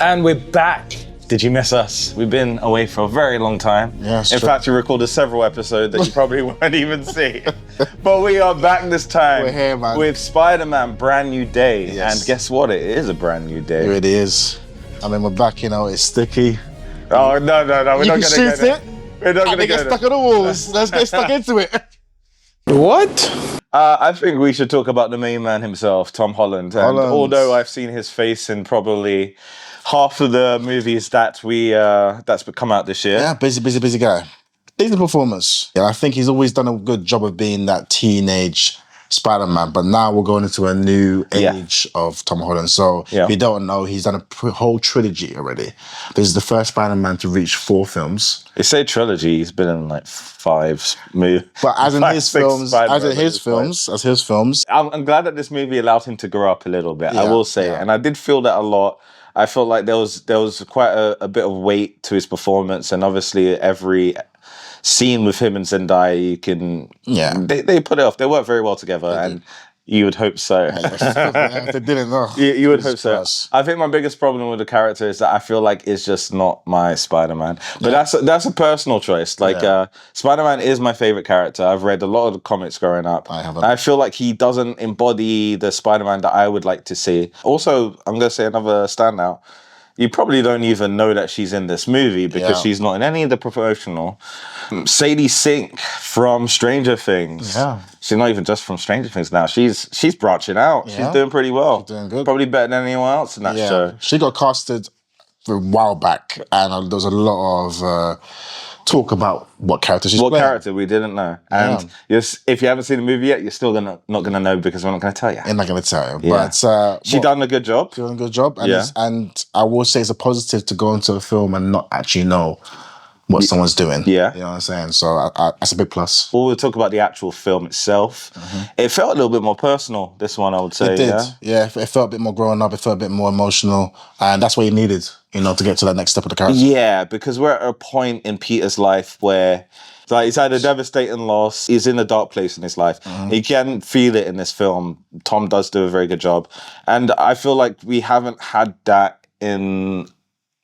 And we're back. Did you miss us? We've been away for a very long time. Yes, in fact, we recorded several episodes that you probably won't even see. But we are back this time. We're here, man. With Spider-Man Brand New Day. Yes. And guess what? It is a brand new day. Here it is. I mean, we're back, you know, it's sticky. Oh, no. We're not going to go there. We're not going to get stuck on the walls. Let's get stuck into it. What? I think we should talk about the main man himself, Tom Holland. And although I've seen his face in probably half of the movies that that's come out this year. Yeah, busy guy. Decent performance. Yeah, I think he's always done a good job of being that teenage Spider-Man, but now we're going into a new age of Tom Holland. So if you don't know, he's done a whole trilogy already. This is the first Spider-Man to reach 4 films. They say trilogy, he's been in like 5 movies. But as in his films, I'm glad that this movie allowed him to grow up a little bit, I will say. And I did feel that a lot. I felt like there was quite a bit of weight to his performance, and obviously every scene with him and Zendaya, you can they put it off. They work very well together, and you would hope so. They didn't know. You would hope so. I think my biggest problem with the character is that I feel like it's just not my Spider-Man. But that's a personal choice. Like Spider-Man is my favorite character. I've read a lot of the comics growing up. I feel like he doesn't embody the Spider-Man that I would like to see. Also, I'm going to say another standout. You probably don't even know that she's in this movie because she's not in any of the promotional. Sadie Sink from Stranger Things. Yeah. She's not even just from Stranger Things now. She's branching out. Yeah. She's doing pretty well. She's doing good. Probably better than anyone else in that show. She got casted a while back, and there was a lot of talk about what character she's playing. What character we didn't know. And if you haven't seen the movie yet, you're still not going to know because we're not going to tell you. I'm not going to tell you. Yeah. But she done a good job. She done a good job. And, and I will say it's a positive to go into a film and not actually know what someone's doing. Yeah. You know what I'm saying? So that's a big plus. Well, we'll talk about the actual film itself. It felt a little bit more personal, this one, I would say. It did. Yeah, it felt a bit more grown up. It felt a bit more emotional. And that's what you needed, you know, to get to that next step of the character. Yeah, because we're at a point in Peter's life where he's had a devastating loss. He's in a dark place in his life. He can feel it in this film. Tom does do a very good job. And I feel like we haven't had that in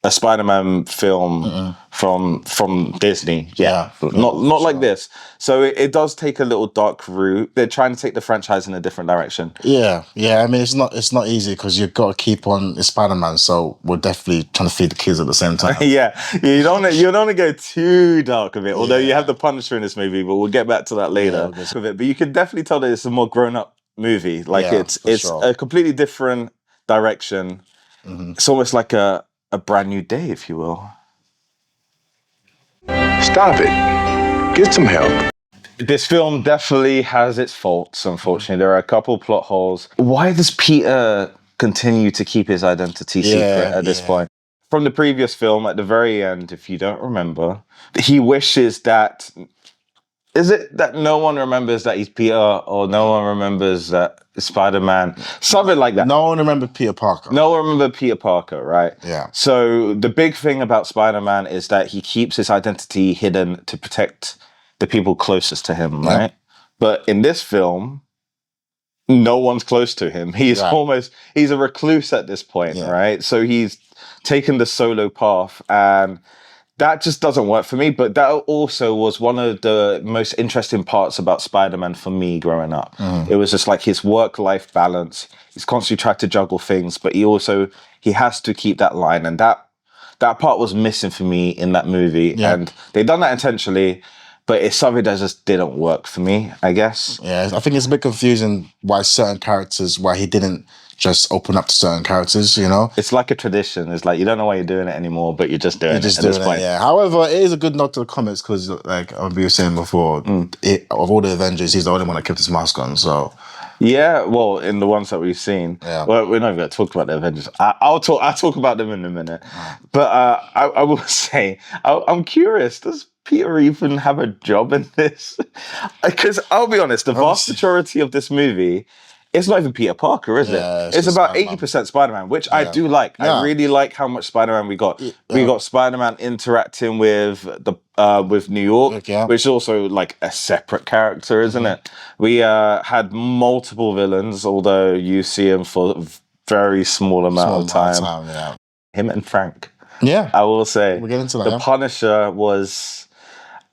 a Spider-Man film from Disney. Not like this. So it does take a little dark route. They're trying to take the franchise in a different direction. Yeah. I mean, it's not easy because you've got to keep on. It's Spider-Man, so we're definitely trying to feed the kids at the same time. You don't want to go too dark with it. Although you have the Punisher in this movie, but we'll get back to that later. With it, but you can definitely tell that it's a more grown-up movie. Like it's a completely different direction. It's almost like a brand new day, if you will. Stop it. Get some help. This film definitely has its faults, unfortunately. There are a couple plot holes. Why does Peter continue to keep his identity secret at this point? From the previous film, at the very end, if you don't remember, he wishes that... Is it that no one remembers that he's Peter, or no one remembers that Spider-Man? Something like that. No one remembered Peter Parker. No one remembered Peter Parker, right? Yeah. So the big thing about Spider-Man is that he keeps his identity hidden to protect the people closest to him, right? But in this film, no one's close to him. He's he's a recluse at this point, right? So he's taken the solo path, and that just doesn't work for me, but that also was one of the most interesting parts about Spider-Man for me growing up. It was just like his work-life balance. He's constantly trying to juggle things, but he has to keep that line. And that part was missing for me in that movie. Yeah. And they done that intentionally, but it's something that just didn't work for me, I guess. Yeah, I think it's a bit confusing why he didn't just open up to certain characters, you know? It's like a tradition. It's like you don't know why you're doing it anymore, but you're just doing it at this point. Yeah. However, it is a good nod to the comics because, like we were saying before, of all the Avengers, he's the only one that kept his mask on, so... Yeah, well, in the ones that we've seen. Yeah. Well, we're not even going to talk about the Avengers. I'll talk about them in a minute. But I will say, I'm curious, does Peter even have a job in this? Because I'll be honest, the vast majority of this movie... It's not even Peter Parker, is it? It's about 80% Spider-Man, which I do like. Yeah. I really like how much Spider-Man we got. We got Spider-Man interacting with New York, which is also like a separate character, isn't it? We had multiple villains, although you see him for a very small amount of time. him and Frank. Yeah. I will say. We'll get into that, The yeah. Punisher was...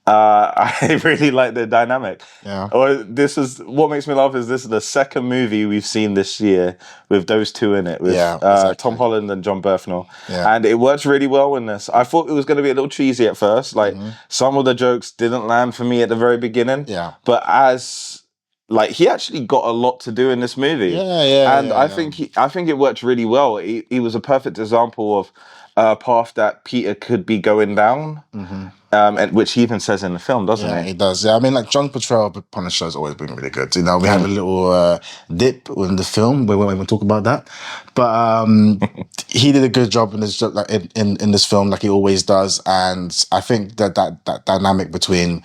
I really like the dynamic. Yeah. This is what makes me laugh is this is the second movie we've seen this year with those two in it, with exactly. Tom Holland and John Bernthal. Yeah. And it works really well in this. I thought it was going to be a little cheesy at first. Like some of the jokes didn't land for me at the very beginning. Yeah. But as like he actually got a lot to do in this movie. And I think it worked really well. He was a perfect example of a path that Peter could be going down. And which he even says in the film, doesn't he? Yeah, he does. Yeah, I mean, like John's portrayal of Punisher has always been really good. You know, we had a little dip in the film where we talk about that, but he did a good job in this, like in this film, like he always does. And I think that dynamic between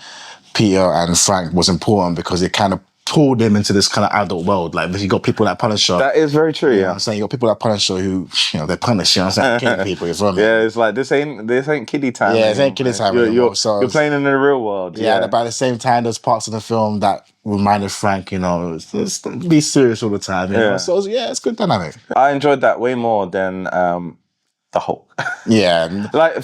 Peter and Frank was important because it kind of pulled him into this kind of adult world. Like, you got people like Punisher. That is very true, You know what I'm saying? You got people like Punisher who, you know, they're punished, you know what I'm saying? Killing people, you feel me? Yeah, it's like, this ain't kiddie time. Yeah, it ain't kiddie time anymore. You're playing in the real world. Yeah, and about the same time, there's parts of the film that reminded Frank, you know, just be serious all the time, you know? So, yeah, it's good dynamic. I enjoyed that way more than the Hulk. Yeah. Like,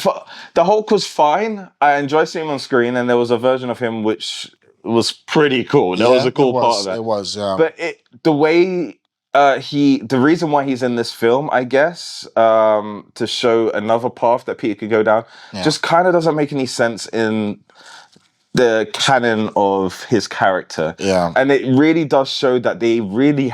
the Hulk was fine. I enjoyed seeing him on screen, and there was a version of him which was pretty cool. That was a cool part of that. It was, yeah. But the way the reason why he's in this film, I guess, to show another path that Peter could go down, just kind of doesn't make any sense in the canon of his character. Yeah. And it really does show that they really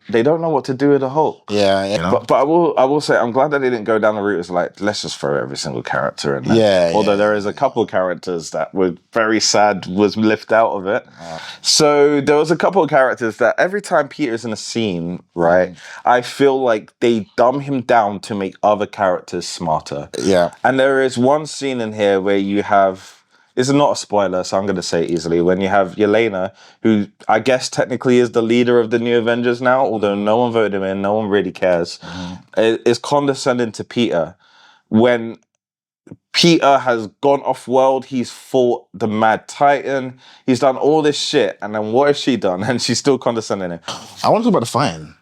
they don't know what to do with the Hulk. Yeah. You know? But I will say, I'm glad that they didn't go down the route as like, let's just throw every single character in there. Yeah. Although there is a couple of characters that were very sad was left out of it. So there was a couple of characters that every time Peter's in a scene, right, I feel like they dumb him down to make other characters smarter. Yeah. And there is one scene in here where you have... This is not a spoiler, so I'm going to say it easily. When you have Yelena, who I guess technically is the leader of the New Avengers now, although no one voted him in, no one really cares, is condescending to Peter. When Peter has gone off-world, he's fought the Mad Titan, he's done all this shit, and then what has she done? And she's still condescending him. I want to talk about the fighting.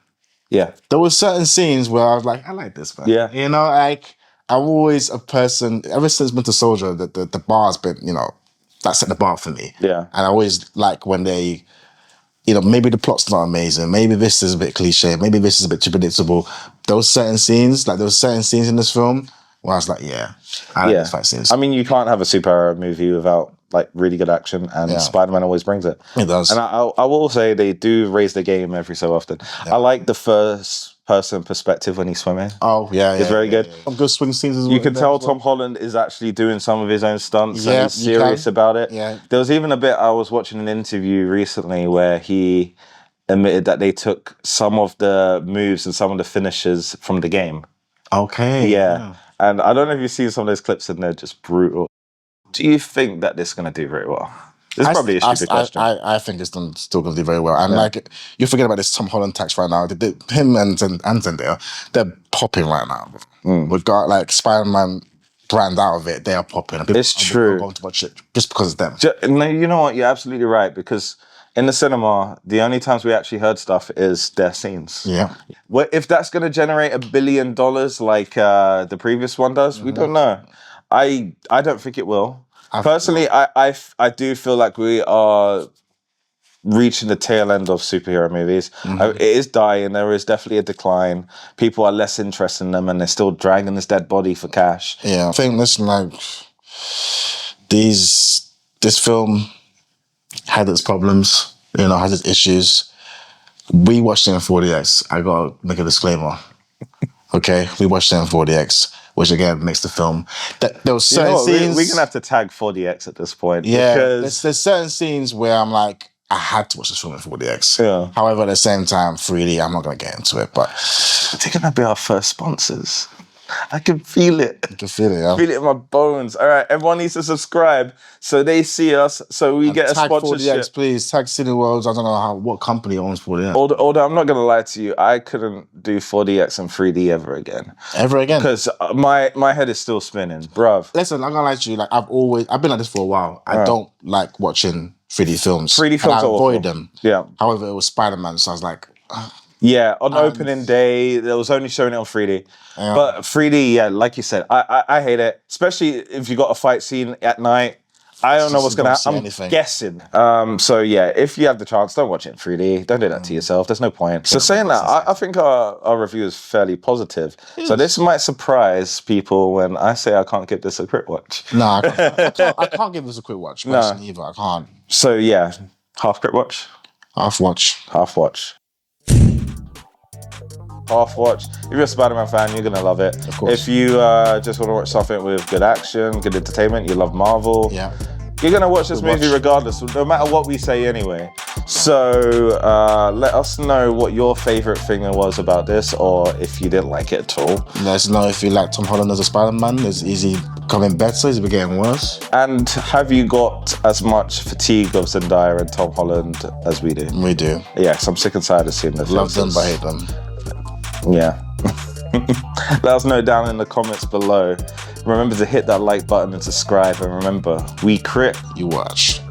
Yeah. There were certain scenes where I was like, I like this, man. Yeah. You know, like... I'm always a person, ever since Winter Soldier, the bar's been, you know, that set the bar for me. Yeah. And I always like when they, you know, maybe the plot's not amazing, maybe this is a bit cliche, maybe this is a bit too predictable. Those certain scenes, like there were certain scenes in this film where I was like, yeah, I like these fight scenes. I mean, you can't have a superhero movie without like really good action, and Spider-Man always brings it. It does. And I will say they do raise the game every so often. Yeah. I like the first person perspective when he's swimming. Oh, yeah. It's very good. Some good swing scenes as well. You can tell Tom Holland is actually doing some of his own stunts and he's serious about it. Yeah. There was even a bit, I was watching an interview recently where he admitted that they took some of the moves and some of the finishes from the game. Okay. Yeah. And I don't know if you've seen some of those clips and they're just brutal. Do you think that this is going to do very well? This is probably a stupid question. I think it's still going to do very well. And like, you forget about this Tom Holland tax right now. Him and Zendaya, they're popping right now. We've got like Spider-Man brand out of it. They are popping. It's true. I'm going to watch it just because of them. No, you know what? You're absolutely right. Because in the cinema, the only times we actually heard stuff is their scenes. Yeah. Well, if that's going to generate $1 billion like the previous one does, we don't know. I don't think it will. Personally, I do feel like we are reaching the tail end of superhero movies. It is dying. There is definitely a decline. People are less interested in them and they're still dragging this dead body for cash. Yeah, I think, listen, like, this film had its problems, you know, has its issues. We watched it in 4DX. I got to make a disclaimer. Okay? We watched it in 4DX. Which again makes the film. There was certain scenes. We're gonna have to tag 4DX at this point. Yeah, because there's certain scenes where I'm like, I had to watch this film in 4DX. Yeah. However, at the same time, 3D, I'm not gonna get into it. But they're gonna be our first sponsors. I can feel it. You can feel it, yeah. Feel it in my bones. All right, everyone needs to subscribe so they see us, so we get a sponsorship. 4DX, please. Tag Cineworlds. I don't know what company owns 4DX. Although I'm not going to lie to you, I couldn't do 4DX and 3D ever again. Ever again? Because my head is still spinning, bruv. Listen, I'm going to lie to you. Like, I've been like this for a while. I don't like watching 3D films. 3D films I are avoid awful. them. Yeah. However, it was Spider-Man, so I was like... Yeah, on opening day, there was only showing it on 3D. Yeah. But 3D, yeah, like you said, I hate it, especially if you got a fight scene at night. I don't know what's going to happen. I'm guessing. So yeah, if you have the chance, don't watch it in 3D. Don't do that to yourself. There's no point. So saying that, I think our review is fairly positive. So this might surprise people when I say I can't give this a CritWatch. No, I can't give this a CritWatch personally either. I can't. So yeah, half CritWatch. Half watch. Half watch. Half watch. If you're a Spider-Man fan, you're gonna love it. Of course. If you just want to watch something with good action, good entertainment, you love Marvel. Yeah. You're gonna watch this movie regardless, no matter what we say anyway. So let us know what your favorite thing was about this, or if you didn't like it at all. Let us know if you like Tom Holland as a Spider-Man. Is he becoming better? Is he getting worse? And have you got as much fatigue of Zendaya and Tom Holland as we do? We do. Yes, I'm sick and tired of seeing the Love them, but hate them. Yeah. Let us know down in the comments below. Remember to hit that like button and subscribe. And remember, we crit, you watch.